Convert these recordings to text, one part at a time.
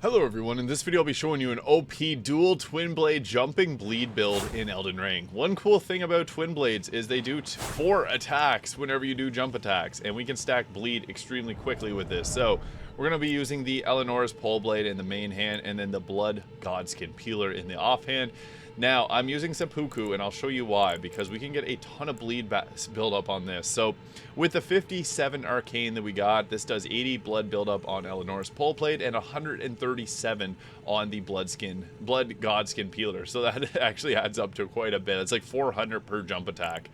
Hello everyone, in this video I'll be showing you an OP dual twin blade jumping bleed build in Elden Ring. One cool thing about twin blades is they do 4 attacks whenever you do jump attacks, and we can stack bleed extremely quickly with this. So we're going to be using the Eleonora's Poleblade in the main hand and then the Blood Godskin Peeler in the offhand. Now, I'm using seppuku, and I'll show you why, because we can get a ton of bleed build up on this. So, with the 57 arcane that we got, this does 80 blood build up on Eleonora's Poleblade and 137 on the Blood Godskin Peeler. So that actually adds up to quite a bit. It's like 400 per jump attack.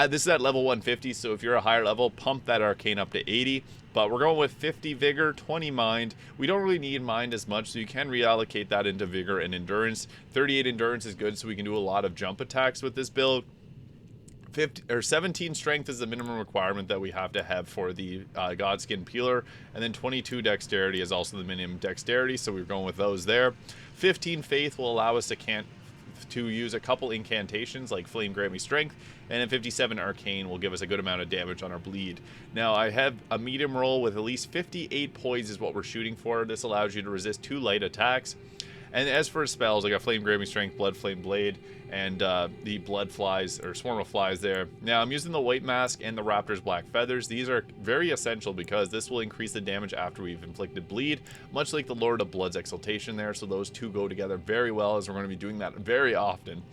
This is at level 150, so if you're a higher level, pump that arcane up to 80. But we're going with 50 vigor, 20 mind. We don't really need mind as much, so you can reallocate that into vigor and endurance. 38 endurance is good, so we can do a lot of jump attacks with this build. 17 strength is the minimum requirement that we have to have for the Godskin Peeler, and then 22 dexterity is also the minimum dexterity, so we're going with those there. 15 faith will allow us to use a couple incantations like Flame Grant Me Strength, and then 57 Arcane will give us a good amount of damage on our bleed. Now, I have a medium roll with at least 58 poise is what we're shooting for. This allows you to resist 2 light attacks. And as for spells, I got Flame Grant Me Strength, Blood Flame Blade, and the Blood Flies, or Swarm of Flies there. Now, I'm using the White Mask and the Raptor's Black Feathers. These are very essential because this will increase the damage after we've inflicted bleed, much like the Lord of Blood's Exaltation there. So those two go together very well, as we're going to be doing that very often.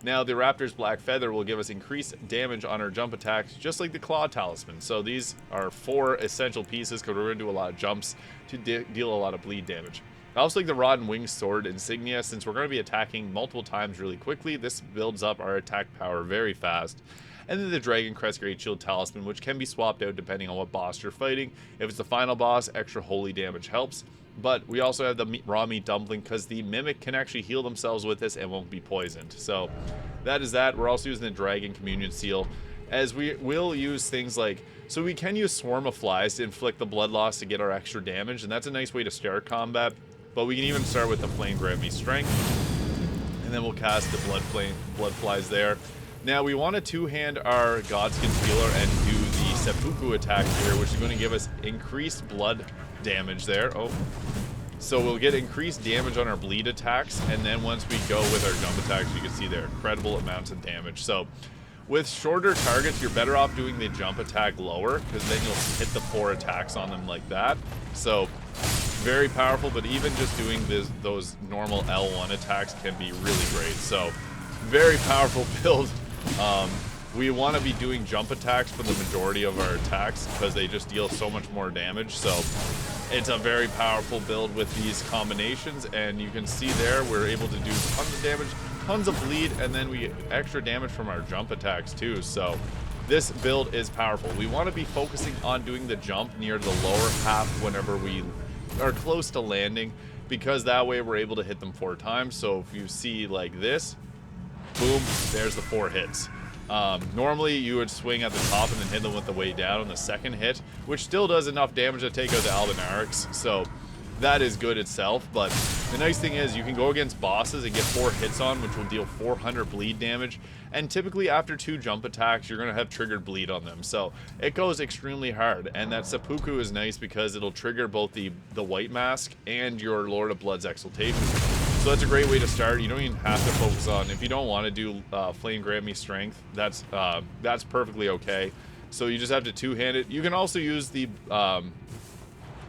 Now, the Raptor's Black Feather will give us increased damage on our jump attacks, just like the Claw Talisman. So these are 4 essential pieces because we're going to do a lot of jumps to deal a lot of bleed damage. I also like the Rod and Winged Sword Insignia. Since we're going to be attacking multiple times really quickly, this builds up our attack power very fast. And then the Dragon Crest Great Shield Talisman, which can be swapped out depending on what boss you're fighting. If it's the final boss, extra holy damage helps. But we also have the Raw Meat Dumpling because the Mimic can actually heal themselves with this and won't be poisoned. So that is that. We're also using the Dragon Communion Seal, as we will use things like, so we can use Swarm of Flies to inflict the blood loss to get our extra damage, and that's a nice way to start combat. But we can even start with the Flame Grant Me Strength, and then we'll cast the Blood Flies there. Now, we want to two-hand our Godskin Peeler and do the seppuku attack here, which is going to give us increased blood damage there. Oh, so we'll get increased damage on our bleed attacks, and then once we go with our jump attacks, you can see there are incredible amounts of damage. So with shorter targets, you're better off doing the jump attack lower, because then you'll hit the 4 attacks on them like that. So very powerful, but even just doing those normal L1 attacks can be really great. So very powerful build. We want to be doing jump attacks for the majority of our attacks because they just deal so much more damage. So it's a very powerful build with these combinations, and you can see there we're able to do tons of damage, tons of bleed, and then we get extra damage from our jump attacks too. So this build is powerful. We want to be focusing on doing the jump near the lower half whenever we are close to landing, because that way we're able to hit them 4 times. So if you see like this, boom, there's the 4 hits. Normally you would swing at the top and then hit them with the way down on the second hit, which still does enough damage to take out the Aldenarix, so that is good itself. But the nice thing is you can go against bosses and get 4 hits on, which will deal 400 bleed damage, and typically after 2 jump attacks you're going to have triggered bleed on them, so it goes extremely hard. And that seppuku is nice because it'll trigger both the White Mask and your Lord of Blood's Exaltation. So that's a great way to start. You don't even have to focus on, if you don't want to do Flame Grant Me Strength, that's perfectly okay. So you just have to two-hand it. You can also use the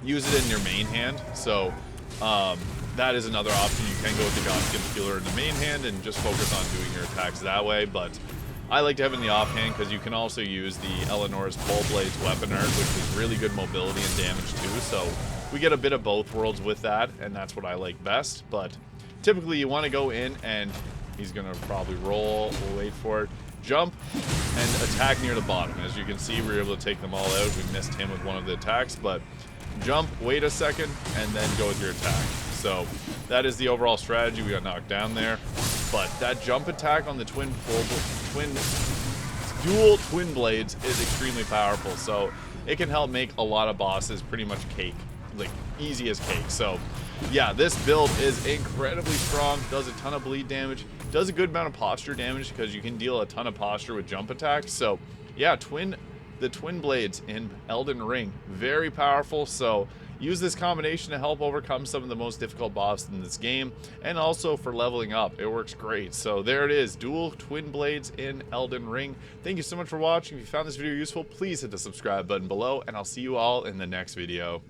use it in your main hand. So that is another option. You can go with the Godskin Peeler in the main hand and just focus on doing your attacks that way. But I like to have it in the offhand because you can also use the Eleonora's Poleblade's weapon art, which is really good mobility and damage too. So we get a bit of both worlds with that, and that's what I like best. But typically you want to go in, and he's going to probably roll, we'll wait for it, jump, and attack near the bottom. As you can see, we were able to take them all out. We missed him with one of the attacks, but jump, wait a second, and then go with your attack. So that is the overall strategy. We got knocked down there, but that jump attack on the dual twin blades is extremely powerful. So it can help make a lot of bosses pretty much cake, like easy as cake. So yeah, this build is incredibly strong, does a ton of bleed damage, does a good amount of posture damage because you can deal a ton of posture with jump attacks. So yeah, the twin blades in Elden Ring, very powerful. So use this combination to help overcome some of the most difficult bosses in this game, and also for leveling up. It works great. So there it is, dual twin blades in Elden Ring. Thank you so much for watching. If you found this video useful, please hit the subscribe button below, and I'll see you all in the next video.